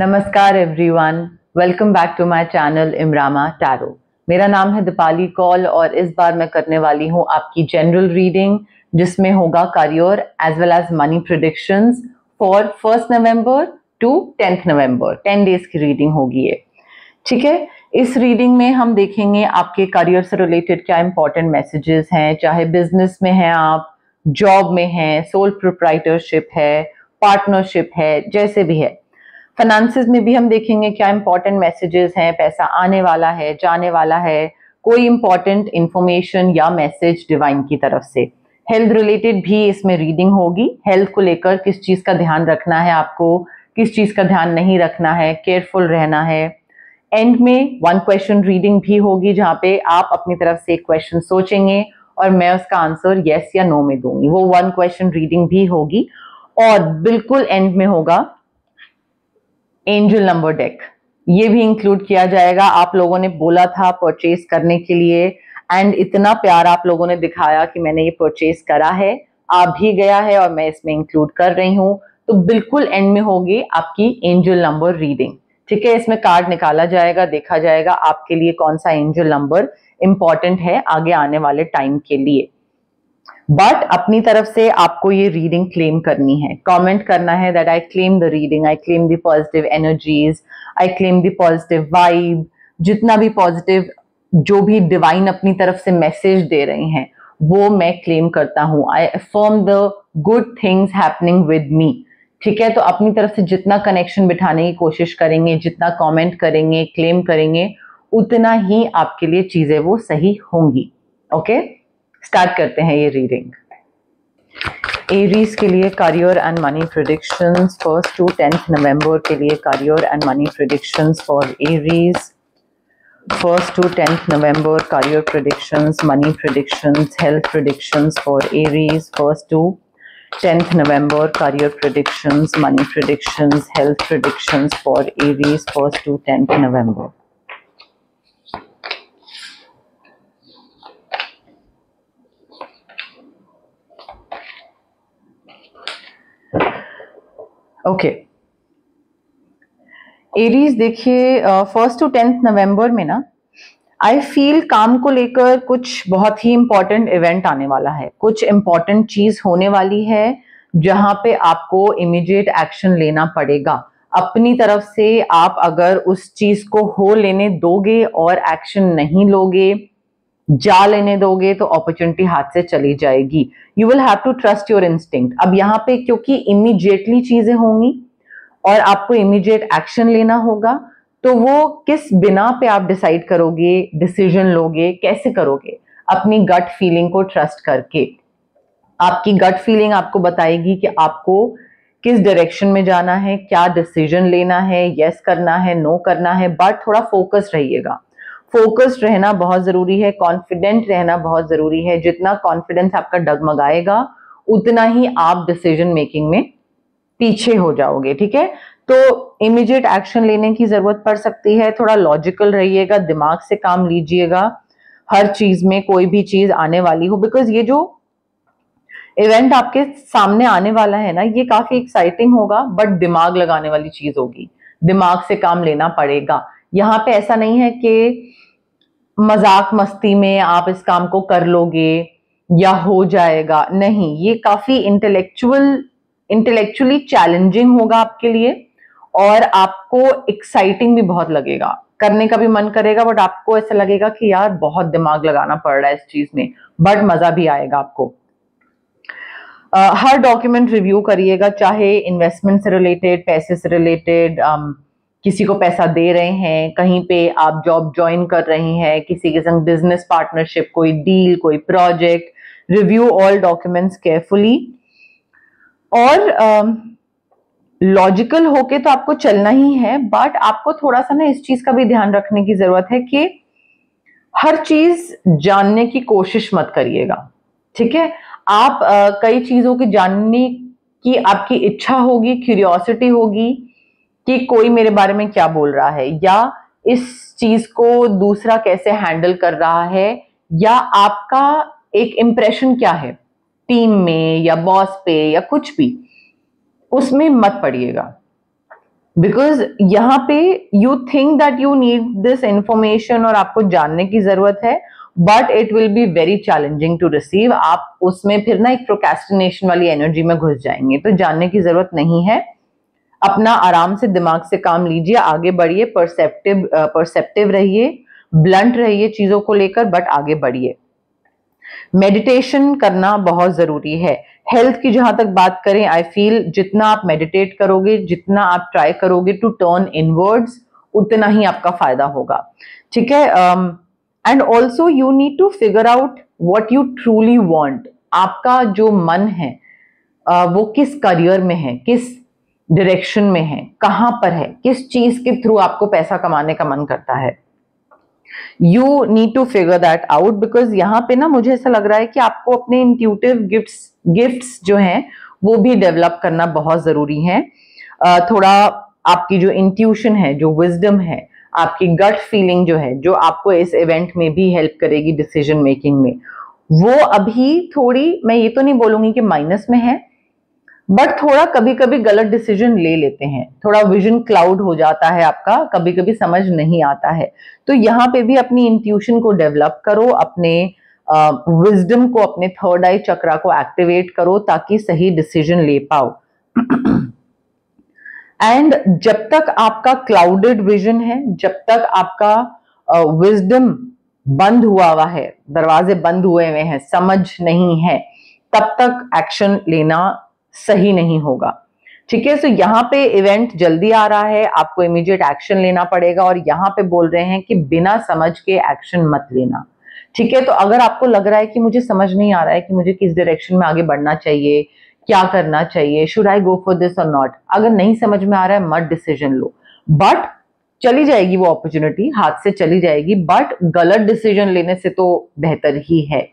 नमस्कार everyone, welcome back to my channel इमरामा tarot. मेरा नाम है दीपाली कौल और इस बार मैं करने वाली हूँ आपकी जनरल रीडिंग, जिसमें होगा career as well as money predictions for 1 November to 10 November. 10 days की रीडिंग होगी ये, ठीक है। इस रीडिंग में हम देखेंगे आपके करियर से रिलेटेड क्या इंपॉर्टेंट मैसेजेस हैं, चाहे बिजनेस में हैं आप, जॉब में हैं, सोल प्रोप्राइटरशिप है, पार्टनरशिप है, जैसे भी है। फाइनेंसेस में भी हम देखेंगे क्या इंपॉर्टेंट मैसेजेस हैं, पैसा आने वाला है, जाने वाला है, कोई इंपॉर्टेंट इंफॉर्मेशन या मैसेज डिवाइन की तरफ से। हेल्थ रिलेटेड भी इसमें रीडिंग होगी। हेल्थ को लेकर किस चीज का ध्यान रखना है आपको, किस चीज का ध्यान नहीं रखना है, केयरफुल रहना है। एंड में 1 क्वेश्चन रीडिंग भी होगी, जहां पे आप अपनी तरफ से एक क्वेश्चन सोचेंगे और मैं उसका आंसर यस या नो में दूंगी। वो 1 क्वेश्चन रीडिंग भी होगी। और बिल्कुल एंड में होगा एंजल नंबर डेक, ये भी इंक्लूड किया जाएगा। आप लोगों ने बोला था परचेज करने के लिए एंड इतना प्यार आप लोगों ने दिखाया कि मैंने ये परचेज करा है, आ भी गया है और मैं इसमें इंक्लूड कर रही हूं। तो बिल्कुल एंड में होगी आपकी एंजल नंबर रीडिंग, ठीक है। इसमें कार्ड निकाला जाएगा, देखा जाएगा आपके लिए कौन सा एंजल नंबर इंपॉर्टेंट है आगे आने वाले टाइम के लिए। बट अपनी तरफ से आपको ये रीडिंग क्लेम करनी है, कमेंट करना है that I claim the reading, I claim the positive energies, I claim the positive vibe. जितना भी पॉजिटिव, जो भी डिवाइन अपनी तरफ से मैसेज दे रहे हैं वो मैं क्लेम करता हूं। I affirm the good things happening with me, ठीक है। तो अपनी तरफ से जितना कनेक्शन बिठाने की कोशिश करेंगे, जितना कमेंट करेंगे, क्लेम करेंगे, उतना ही आपके लिए चीजें वो सही होंगी। ओके, स्टार्ट करते हैं ये रीडिंग। एरीज के लिए career and money predictions 1 to 10 नवंबर के लिए career and money predictions for Aries. 1 to 10 November career predictions, money predictions, health predictions for Aries. 1 to 10 November career predictions, money predictions, health predictions for Aries. 1 to 10 November. Okay, Aries देखिए 1 to 10 नवंबर में ना I feel काम को लेकर कुछ बहुत ही important event आने वाला है, कुछ इंपॉर्टेंट चीज होने वाली है जहां पे आपको इमीडिएट एक्शन लेना पड़ेगा। अपनी तरफ से आप अगर उस चीज को हो लेने दोगे और एक्शन नहीं लोगे, जा लेने दोगे, तो अपॉर्चुनिटी हाथ से चली जाएगी। You will have to trust your instinct. अब यहाँ पे क्योंकि इमीडिएटली चीजें होंगी और आपको इमीडिएट एक्शन लेना होगा, तो वो किस बिना पे आप डिसाइड करोगे, डिसीजन लोगे, कैसे करोगे? अपनी गट फीलिंग को ट्रस्ट करके। आपकी गट फीलिंग आपको बताएगी कि आपको किस डायरेक्शन में जाना है, क्या डिसीजन लेना है, यस करना है, नो करना है। बट थोड़ा फोकस रहिएगा, फोकस्ड रहना बहुत जरूरी है, कॉन्फिडेंट रहना बहुत जरूरी है। जितना कॉन्फिडेंस आपका डगमगाएगा उतना ही आप डिसीजन मेकिंग में पीछे हो जाओगे, ठीक है। तो इमीडिएट एक्शन लेने की जरूरत पड़ सकती है। थोड़ा लॉजिकल रहिएगा, दिमाग से काम लीजिएगा हर चीज में, कोई भी चीज आने वाली हो। बिकॉज ये जो इवेंट आपके सामने आने वाला है ना, ये काफी एक्साइटिंग होगा, बट दिमाग लगाने वाली चीज होगी, दिमाग से काम लेना पड़ेगा। यहाँ पे ऐसा नहीं है कि मजाक मस्ती में आप इस काम को कर लोगे या हो जाएगा, नहीं। ये काफी इंटेलेक्चुअली चैलेंजिंग होगा आपके लिए और आपको एक्साइटिंग भी बहुत लगेगा, करने का भी मन करेगा, बट आपको ऐसा लगेगा कि यार बहुत दिमाग लगाना पड़ रहा है इस चीज में, बट मजा भी आएगा आपको। हर डॉक्यूमेंट रिव्यू करिएगा, चाहे इन्वेस्टमेंट से रिलेटेड, पैसे से रिलेटेड, किसी को पैसा दे रहे हैं, कहीं पे आप जॉब ज्वाइन कर रही हैं, किसी के संग बिजनेस पार्टनरशिप, कोई डील, कोई project, review all documents carefully. और लॉजिकल होके तो आपको चलना ही है, बट आपको थोड़ा सा ना इस चीज का भी ध्यान रखने की जरूरत है कि हर चीज जानने की कोशिश मत करिएगा, ठीक है। आप कई चीजों की जानने की आपकी इच्छा होगी, क्यूरियोसिटी होगी कि कोई मेरे बारे में क्या बोल रहा है, या इस चीज को दूसरा कैसे हैंडल कर रहा है, या आपका एक इंप्रेशन क्या है टीम में या बॉस पे या कुछ भी, उसमें मत पड़िएगा। बिकॉज यहाँ पे you think that you need this information और आपको जानने की जरूरत है, but it will be very challenging to receive. आप उसमें फिर ना एक प्रोक्रेस्टिनेशन वाली एनर्जी में घुस जाएंगे, तो जानने की जरूरत नहीं है। अपना आराम से दिमाग से काम लीजिए, आगे बढ़िए, परसेप्टिव रहिए, ब्लंट रहिए चीजों को लेकर, बट आगे बढ़िए। मेडिटेशन करना बहुत जरूरी है। हेल्थ की जहां तक बात करें, आई फील जितना आप मेडिटेट करोगे, जितना आप ट्राई करोगे टू टर्न इनवर्ड्स, उतना ही आपका फायदा होगा। ठीक है। And also you need to figure out what you truly want. आपका जो मन है वो किस करियर में है, किस डायरेक्शन में है, कहां पर है, किस चीज के थ्रू आपको पैसा कमाने का मन करता है। You need to figure that out, because यहाँ पे ना मुझे ऐसा लग रहा है कि आपको अपने इंट्यूटिव गिफ्ट्स जो हैं वो भी डेवलप करना बहुत जरूरी है। थोड़ा आपकी जो इंट्यूशन है, जो विजडम है, आपकी गट फीलिंग जो है, जो आपको इस इवेंट में भी हेल्प करेगी डिसीजन मेकिंग में, वो अभी थोड़ी, मैं ये तो नहीं बोलूंगी कि माइनस में है, बट थोड़ा कभी कभी गलत डिसीजन ले लेते हैं, थोड़ा विजन क्लाउड हो जाता है आपका, कभी कभी समझ नहीं आता है। तो यहाँ पे भी अपनी इंट्यूशन को डेवलप करो, अपने विजडम को, अपने थर्ड आई चक्रा को एक्टिवेट करो ताकि सही डिसीजन ले पाओ। एंड जब तक आपका क्लाउडेड विजन है, जब तक आपका विजडम बंद हुआ है, दरवाजे बंद हुए हुए हैं, समझ नहीं है, तब तक एक्शन लेना सही नहीं होगा। ठीक है। तो यहाँ पे इवेंट जल्दी आ रहा है, आपको इमीडिएट एक्शन लेना पड़ेगा, और यहाँ पे बोल रहे हैं कि बिना समझ के एक्शन मत लेना। ठीक है। तो अगर आपको लग रहा है कि मुझे समझ नहीं आ रहा है कि मुझे किस डायरेक्शन में आगे बढ़ना चाहिए, क्या करना चाहिए, should I go for this और नॉट, अगर नहीं समझ में आ रहा है मत डिसीजन लो। बट चली जाएगी वो अपॉर्चुनिटी, हाथ से चली जाएगी, बट गलत डिसीजन लेने से तो बेहतर ही है।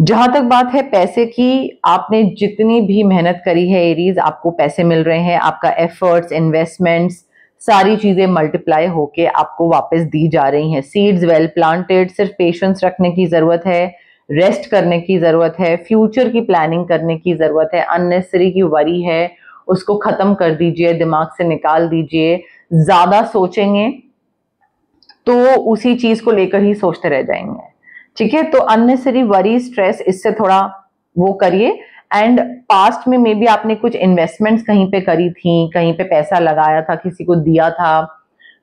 जहां तक बात है पैसे की, आपने जितनी भी मेहनत करी है एरीज, आपको पैसे मिल रहे हैं, आपका एफर्ट्स, इन्वेस्टमेंट्स, सारी चीजें मल्टीप्लाई होके आपको वापस दी जा रही हैं। सीड्स वेल प्लांटेड, सिर्फ पेशेंस रखने की जरूरत है, रेस्ट करने की जरूरत है, फ्यूचर की प्लानिंग करने की जरूरत है। अननेसेसरी की वरी है उसको खत्म कर दीजिए, दिमाग से निकाल दीजिए। ज्यादा सोचेंगे तो उसी चीज को लेकर ही सोचते रह जाएंगे। ठीक है। तो अननेसेसरी वरी, स्ट्रेस, इससे थोड़ा वो करिए। एंड पास्ट में मे बी आपने कुछ इन्वेस्टमेंट्स कहीं पे करी थी, कहीं पे पैसा लगाया था, किसी को दिया था,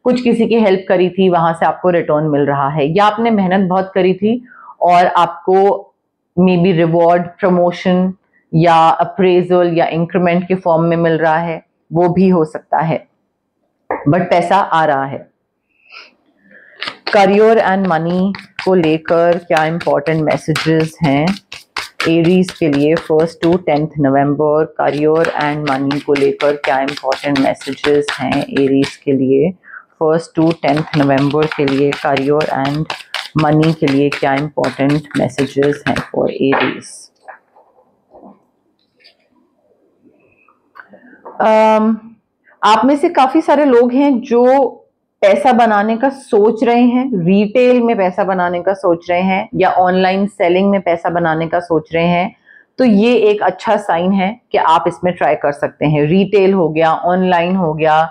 कुछ किसी की हेल्प करी थी, वहां से आपको रिटर्न मिल रहा है, या आपने मेहनत बहुत करी थी और आपको मे बी रिवॉर्ड, प्रमोशन या अप्रेजल या इंक्रीमेंट के फॉर्म में मिल रहा है, वो भी हो सकता है, बट पैसा आ रहा है। करियर एंड मनी को लेकर क्या इंपॉर्टेंट मैसेजेस हैं एरीज के लिए 1 to 10 November? Career and money को लेकर क्या इंपॉर्टेंट मैसेजेस हैं एरीज के लिए 1 to 10 नवंबर के लिए? करियर एंड मनी के लिए क्या इंपॉर्टेंट मैसेजेस हैं फॉर एरीज? आप में से काफी सारे लोग हैं जो पैसा बनाने का सोच रहे हैं, रिटेल में पैसा बनाने का सोच रहे हैं, या ऑनलाइन सेलिंग में पैसा बनाने का सोच रहे हैं। तो ये एक अच्छा साइन है कि आप इसमें ट्राई कर सकते हैं। रिटेल हो गया, ऑनलाइन हो गया,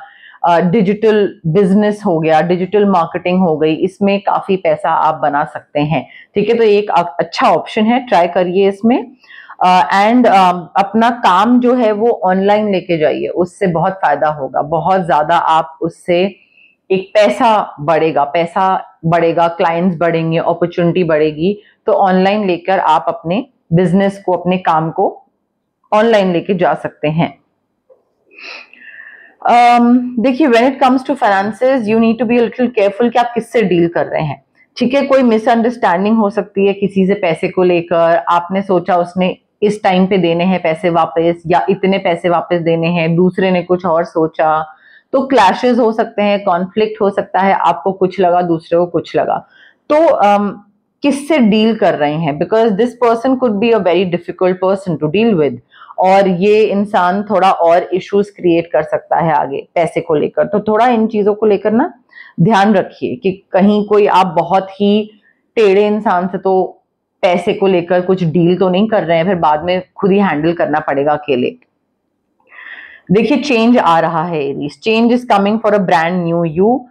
डिजिटल बिजनेस हो गया, डिजिटल मार्केटिंग हो गई, इसमें काफी पैसा आप बना सकते हैं। ठीक है। तो एक अच्छा ऑप्शन है, ट्राई करिए इसमें। एंड अपना काम जो है वो ऑनलाइन लेके जाइए, उससे बहुत फायदा होगा, बहुत ज्यादा आप उससे एक पैसा बढ़ेगा, क्लाइंट्स बढ़ेंगे, अपॉर्चुनिटी बढ़ेगी। तो ऑनलाइन लेकर आप अपने बिजनेस को, अपने काम को ऑनलाइन लेके जा सकते हैं। देखिए, when it comes to finances you need to be a little careful कि आप किससे डील कर रहे हैं। ठीक है। कोई मिसअंडरस्टैंडिंग हो सकती है किसी से पैसे को लेकर, आपने सोचा उसने इस टाइम पे देने हैं पैसे वापस, या इतने पैसे वापस देने हैं, दूसरे ने कुछ और सोचा, तो क्लैशेस हो सकते हैं, कॉन्फ्लिक्ट हो सकता है, आपको कुछ लगा, दूसरे को कुछ लगा। तो किससे डील कर रहे हैं, because this person could be a very difficult person to deal with, और ये इंसान थोड़ा और इश्यूज क्रिएट कर सकता है आगे पैसे को लेकर। तो थोड़ा इन चीजों को लेकर ना ध्यान रखिए कि कहीं कोई आप बहुत ही टेढ़े इंसान से तो पैसे को लेकर कुछ डील तो नहीं कर रहे हैं, फिर बाद में खुद ही हैंडल करना पड़ेगा अकेले। देखिए चेंज आ रहा है Aries, change is coming for a brand new you.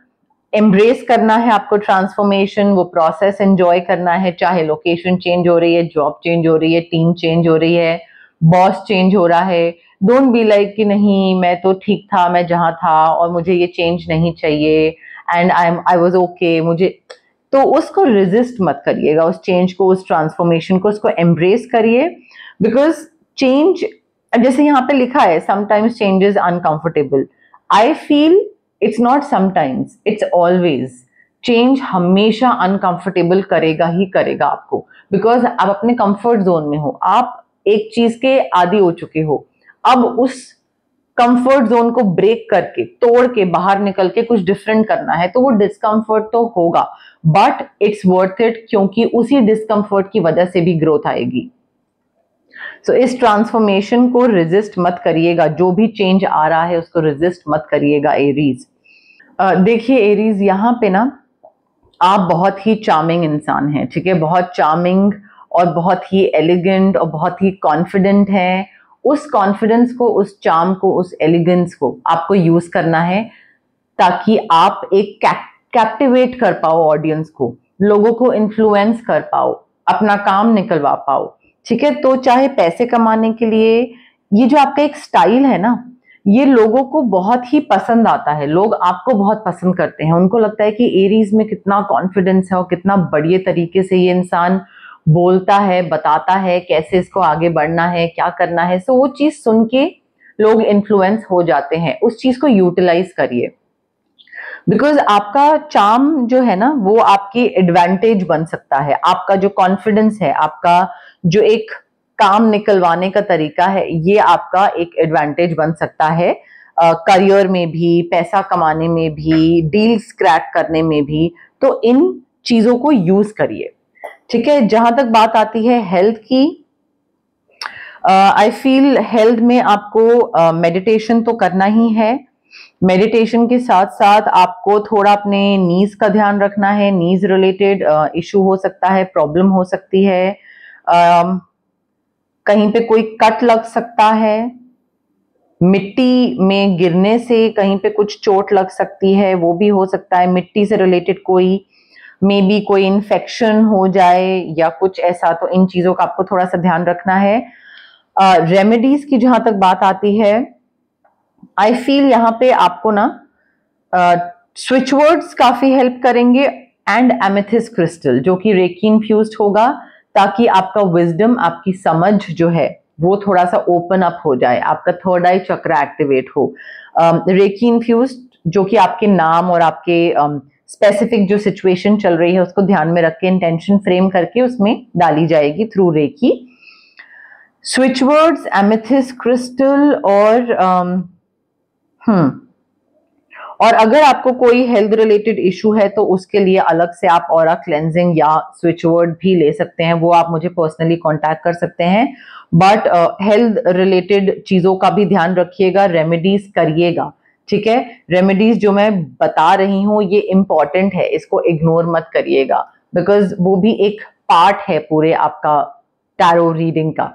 Embrace करना है आपको ट्रांसफॉर्मेशन, वो प्रोसेस एंजॉय करना है, चाहे लोकेशन चेंज हो रही है, जॉब चेंज हो रही है, टीम चेंज हो रही है, बॉस चेंज हो रहा है। डोंट बी लाइक कि नहीं मैं तो ठीक था, मैं जहां था और मुझे ये चेंज नहीं चाहिए एंड आई वाज ओके मुझे, तो उसको रेजिस्ट मत करिएगा, उस चेंज को, उस ट्रांसफॉर्मेशन को, उसको एम्ब्रेस करिए। बिकॉज चेंज, जैसे यहाँ पे लिखा है sometimes change is uncomfortable, I feel it's not sometimes, it's always. Change हमेशा अनकंफर्टेबल करेगा ही करेगा आपको, बिकॉज आप अपने कंफर्ट जोन में हो, आप एक चीज के आदी हो चुके हो। अब उस कंफर्ट जोन को ब्रेक करके, तोड़ के बाहर निकल के कुछ डिफरेंट करना है, तो वो डिस्कंफर्ट तो होगा, बट इट्स वर्थ इट, क्योंकि उसी डिस्कंफर्ट की वजह से भी ग्रोथ आएगी। सो इस ट्रांसफॉर्मेशन को रेजिस्ट मत करिएगा, जो भी चेंज आ रहा है उसको रेजिस्ट मत करिएगा एरीज। देखिए एरीज, यहाँ पे ना आप बहुत ही चार्मिंग इंसान हैं, ठीक है, बहुत चार्मिंग और बहुत ही एलिगेंट और बहुत ही कॉन्फिडेंट हैं। उस कॉन्फिडेंस को, उस चार्म को, उस एलिगेंस को आपको यूज करना है ताकि आप एक कैप्टिवेट कर पाओ ऑडियंस को, लोगों को इन्फ्लुएंस कर पाओ, अपना काम निकलवा पाओ, ठीक है। तो चाहे पैसे कमाने के लिए, ये जो आपका एक स्टाइल है ना, ये लोगों को बहुत ही पसंद आता है, लोग आपको बहुत पसंद करते हैं, उनको लगता है कि एरीज में कितना कॉन्फिडेंस है और कितना बढ़िया तरीके से ये इंसान बोलता है, बताता है कैसे इसको आगे बढ़ना है, क्या करना है। सो वो चीज सुन के लोग इन्फ्लुएंस हो जाते हैं, उस चीज को यूटिलाइज करिए। बिकॉज आपका चार्म जो है ना, वो आपकी एडवांटेज बन सकता है, आपका जो कॉन्फिडेंस है, आपका जो एक काम निकलवाने का तरीका है, ये आपका एक एडवांटेज बन सकता है, करियर में भी, पैसा कमाने में भी, डील्स क्रैक करने में भी। तो इन चीजों को यूज करिए, ठीक है। जहां तक बात आती है हेल्थ की, आई फील हेल्थ में आपको मेडिटेशन तो करना ही है। मेडिटेशन के साथ साथ आपको थोड़ा अपने नीज का ध्यान रखना है, नीज रिलेटेड इशू हो सकता है, प्रॉब्लम हो सकती है, कहीं पे कोई कट लग सकता है, मिट्टी में गिरने से कहीं पे कुछ चोट लग सकती है, वो भी हो सकता है, मिट्टी से रिलेटेड कोई मे बी कोई इन्फेक्शन हो जाए या कुछ ऐसा, तो इन चीजों का आपको थोड़ा सा ध्यान रखना है। रेमेडीज की जहां तक बात आती है, आई फील यहाँ पे आपको ना स्विच वर्ड्स काफी हेल्प करेंगे, एंड एमेथिस्ट क्रिस्टल जो कि रेकी इन्फ्यूज्ड होगा, ताकि आपका विजडम, आपकी समझ जो है वो थोड़ा सा ओपन अप हो जाए, आपका थर्ड आई चक्र एक्टिवेट हो। रेकी इन्फ्यूज्ड जो कि आपके नाम और आपके स्पेसिफिक जो सिचुएशन चल रही है उसको ध्यान में रख के इंटेंशन फ्रेम करके उसमें डाली जाएगी through reiki. Switch words, amethyst crystal और अगर आपको कोई हेल्थ रिलेटेड इशू है तो उसके लिए अलग से आप ऑरा क्लेंजिंग या स्विच वर्ड भी ले सकते हैं, वो आप मुझे पर्सनली कांटेक्ट कर सकते हैं। बट हेल्थ रिलेटेड चीजों का भी ध्यान रखिएगा, रेमेडीज करिएगा, ठीक है। रेमेडीज जो मैं बता रही हूँ ये इंपॉर्टेंट है, इसको इग्नोर मत करिएगा, बिकॉज वो भी एक पार्ट है पूरे आपका टैरो रीडिंग का।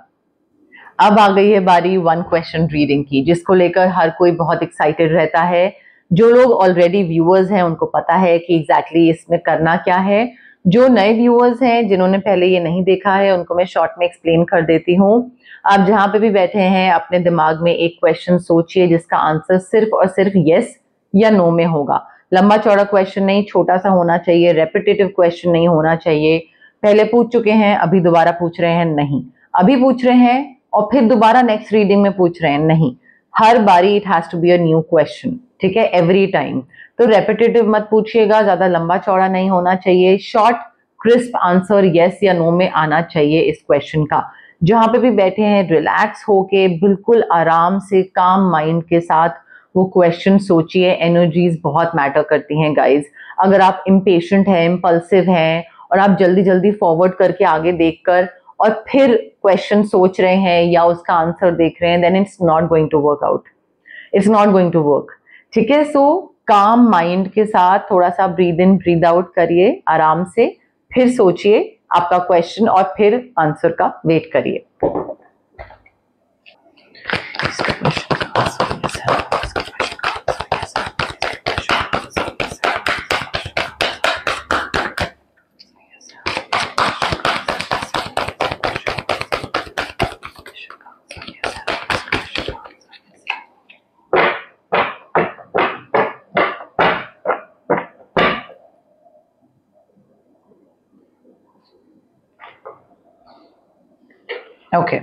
अब आ गई है बारी वन क्वेश्चन रीडिंग की, जिसको लेकर हर कोई बहुत एक्साइटेड रहता है। जो लोग ऑलरेडी व्यूअर्स हैं उनको पता है कि एग्जैक्टली इसमें करना क्या है। जो नए व्यूअर्स हैं जिन्होंने पहले ये नहीं देखा है उनको मैं शॉर्ट में एक्सप्लेन कर देती हूँ। आप जहां पे भी बैठे हैं अपने दिमाग में एक क्वेश्चन सोचिए जिसका आंसर सिर्फ और सिर्फ यस या नो में होगा। लंबा चौड़ा क्वेश्चन नहीं, छोटा सा होना चाहिए, रेपिटेटिव क्वेश्चन नहीं होना चाहिए। पहले पूछ चुके हैं अभी दोबारा पूछ रहे हैं नहीं, अभी पूछ रहे हैं और फिर दोबारा नेक्स्ट रीडिंग में पूछ रहे हैं नहीं, हर बारी it has to be a new question, ठीक है, एवरी टाइम। तो रेपिटेटिव मत पूछिएगा, ज्यादा लंबा चौड़ा नहीं होना चाहिए, शॉर्ट क्रिस्प आंसर यस या नो में आना चाहिए इस क्वेश्चन का। जहां पे भी बैठे हैं रिलैक्स होके बिल्कुल आराम से काम माइंड के साथ वो क्वेश्चन सोचिए। एनर्जीज बहुत मैटर करती हैं गाइज। अगर आप इम्पेशेंट हैं, इम्पल्सिव हैं और आप जल्दी जल्दी फॉरवर्ड करके आगे देखकर और फिर क्वेश्चन सोच रहे हैं या उसका आंसर देख रहे हैं, then it's not going to work out, it's not going to work, ठीक है। सो काम माइंड के साथ थोड़ा सा ब्रीद इन ब्रीद आउट करिए आराम से, फिर सोचिए आपका क्वेश्चन और फिर आंसर का वेट करिए। Okay,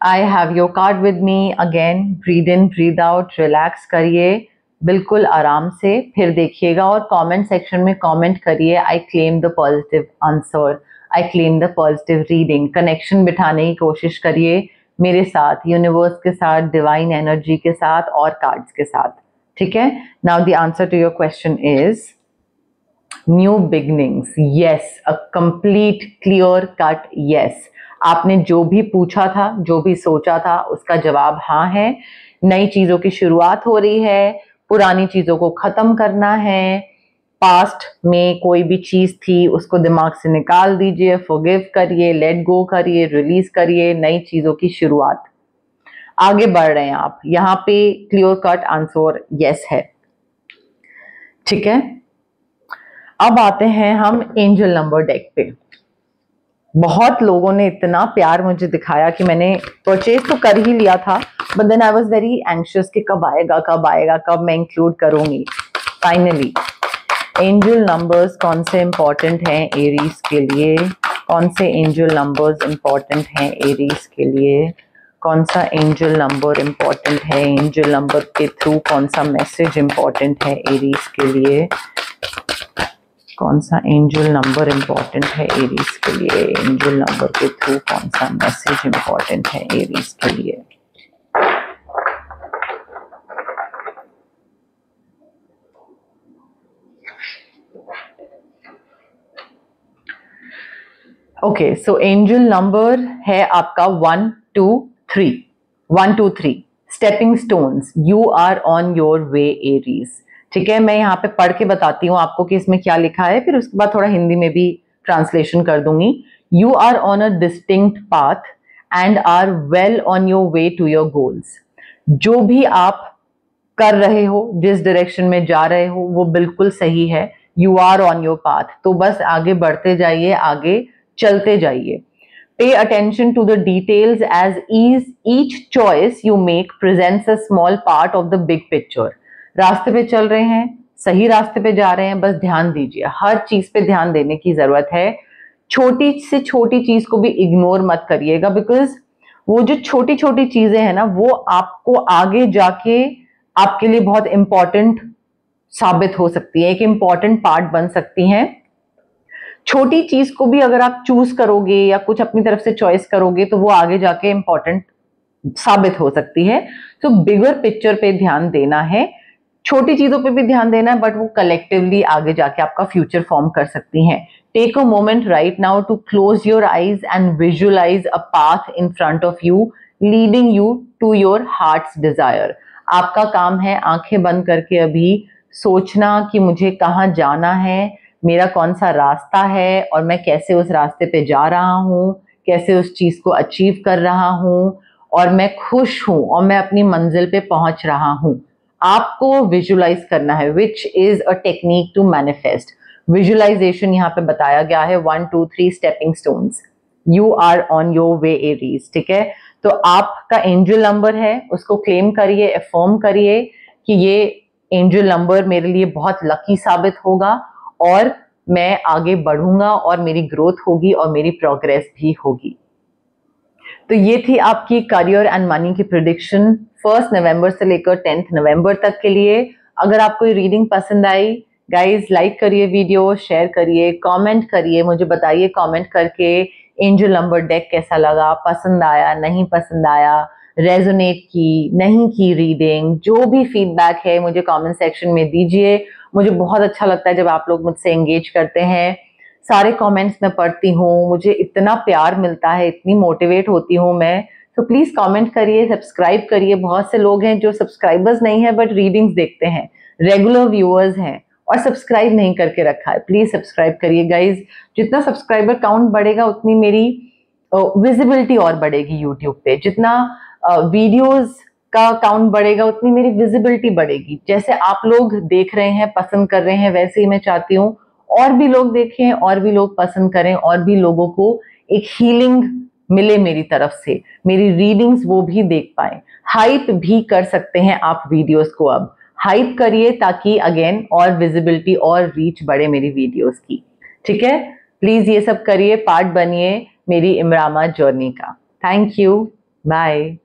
I have your card with me again. Breathe in, breathe out, relax करिए बिल्कुल आराम से. फिर देखिएगा और कमेंट सेक्शन में कमेंट करिए, I claim the positive answer, I claim the positive reading. Connection बिठाने की कोशिश करिए मेरे साथ, यूनिवर्स के साथ, डिवाइन एनर्जी के साथ और कार्ड्स के साथ. ठीक है. Now the answer to your question is new beginnings. Yes, a complete clear cut yes. आपने जो भी पूछा था, जो भी सोचा था, उसका जवाब हाँ है. नई चीजों की शुरुआत हो रही है, पुरानी चीजों को खत्म करना है. पास्ट में कोई भी चीज थी उसको दिमाग से निकाल दीजिए, फॉरगिव करिए, लेट गो करिए, रिलीज करिए. नई चीजों की शुरुआत, आगे बढ़ रहे हैं आप. यहाँ पे क्लियर कट आंसर यस है. ठीक है. अब आते हैं हम एंजल नंबर डेक पे. बहुत लोगों ने इतना प्यार मुझे दिखाया कि मैंने परचेज तो कर ही लिया था, but then I was very anxious कि कब आएगा कब आएगा, कब मैं इंक्लूड करूंगी. फाइनली एंजल नंबर्स कौन से इंपॉर्टेंट हैं एरीज के लिए, कौन से एंजल नंबर्स इंपॉर्टेंट हैं एरीज के लिए, कौन सा एंजल नंबर इंपॉर्टेंट है, एंजल नंबर के थ्रू कौन सा मैसेज इंपॉर्टेंट है एरीज के लिए, कौन सा एंजल नंबर इंपॉर्टेंट है एरीज के लिए, एंजल नंबर के थ्रू कौन सा मैसेज इंपॉर्टेंट है एरीज के लिए. ओके, सो एंजल नंबर है आपका 1 2 3. 1 2 3 stepping stones. You are on your way Aries. ठीक है. मैं यहाँ पे पढ़ के बताती हूँ आपको कि इसमें क्या लिखा है, फिर उसके बाद थोड़ा हिंदी में भी ट्रांसलेशन कर दूंगी. You are on a distinct path and are well on your way to your goals. जो भी आप कर रहे हो, जिस डायरेक्शन में जा रहे हो, वो बिल्कुल सही है. You are on your path, तो बस आगे बढ़ते जाइए, आगे चलते जाइए. Pay attention to the details as each choice you make presents a small part of the big picture. रास्ते पे चल रहे हैं, सही रास्ते पे जा रहे हैं, बस ध्यान दीजिए. हर चीज पे ध्यान देने की जरूरत है. छोटी से छोटी चीज को भी इग्नोर मत करिएगा, बिकॉज वो जो छोटी छोटी चीजें हैं ना, वो आपको आगे जाके आपके लिए बहुत इंपॉर्टेंट साबित हो सकती है, एक इंपॉर्टेंट पार्ट बन सकती हैं. छोटी चीज को भी अगर आप चूज करोगे या कुछ अपनी तरफ से चॉइस करोगे तो वो आगे जाके इंपॉर्टेंट साबित हो सकती है. तो बिगर पिक्चर पे ध्यान देना है, छोटी चीजों पे भी ध्यान देना है, बट वो कलेक्टिवली आगे जाके आपका फ्यूचर फॉर्म कर सकती हैं. Take a moment right now to close your eyes and visualise a path in front of you leading you to your heart's desire. आपका काम है आंखें बंद करके अभी सोचना कि मुझे कहाँ जाना है, मेरा कौन सा रास्ता है और मैं कैसे उस रास्ते पे जा रहा हूँ, कैसे उस चीज को अचीव कर रहा हूँ और मैं खुश हूँ और मैं अपनी मंजिल पे पहुंच रहा हूँ. आपको विजुलाइज करना है, which is a technique to manifest. Visualisation यहाँ पे बताया गया है 1 2 3 stepping stones. You are on your way Aries. ठीक है. तो आपका एंजल नंबर है, उसको क्लेम करिए, अफर्म करिए कि ये एंजल नंबर मेरे लिए बहुत लकी साबित होगा और मैं आगे बढ़ूंगा और मेरी ग्रोथ होगी और मेरी प्रोग्रेस भी होगी. तो ये थी आपकी करियर एंड मनी की प्रेडिक्शन 1 नवंबर से लेकर 10 नवंबर तक के लिए. अगर आपको ये रीडिंग पसंद आई, गाइज लाइक करिए वीडियो, शेयर करिए, कमेंट करिए, मुझे बताइए कमेंट करके एंजल नंबर डेक कैसा लगा, पसंद आया, नहीं पसंद आया, रेजोनेट की, नहीं की रीडिंग. जो भी फीडबैक है मुझे कमेंट सेक्शन में दीजिए. मुझे बहुत अच्छा लगता है जब आप लोग मुझसे एंगेज करते हैं. सारे कमेंट्स मैं पढ़ती हूँ, मुझे इतना प्यार मिलता है, इतनी मोटिवेट होती हूँ मैं. तो प्लीज कमेंट करिए, सब्सक्राइब करिए. बहुत से लोग हैं जो सब्सक्राइबर्स नहीं है बट रीडिंग्स देखते हैं, रेगुलर व्यूअर्स हैं और सब्सक्राइब नहीं करके रखा है. प्लीज सब्सक्राइब करिए गाइज. जितना सब्सक्राइबर काउंट बढ़ेगा उतनी मेरी विजिबिलिटी और बढ़ेगी यूट्यूब पे. जितना वीडियोस का काउंट बढ़ेगा उतनी मेरी विजिबिलिटी बढ़ेगी. जैसे आप लोग देख रहे हैं, पसंद कर रहे हैं, वैसे ही मैं चाहती हूँ और भी लोग देखें, और भी लोग पसंद करें, और भी लोगों को एक हीलिंग मिले मेरी तरफ से, मेरी रीडिंग्स वो भी देख पाए. हाइप भी कर सकते हैं आप वीडियोस को. अब हाइप करिए ताकि अगेन और विजिबिलिटी और रीच बढ़े मेरी वीडियोस की. ठीक है. प्लीज ये सब करिए, पार्ट बनिए मेरी इमरामा जर्नी का. Thank you, bye.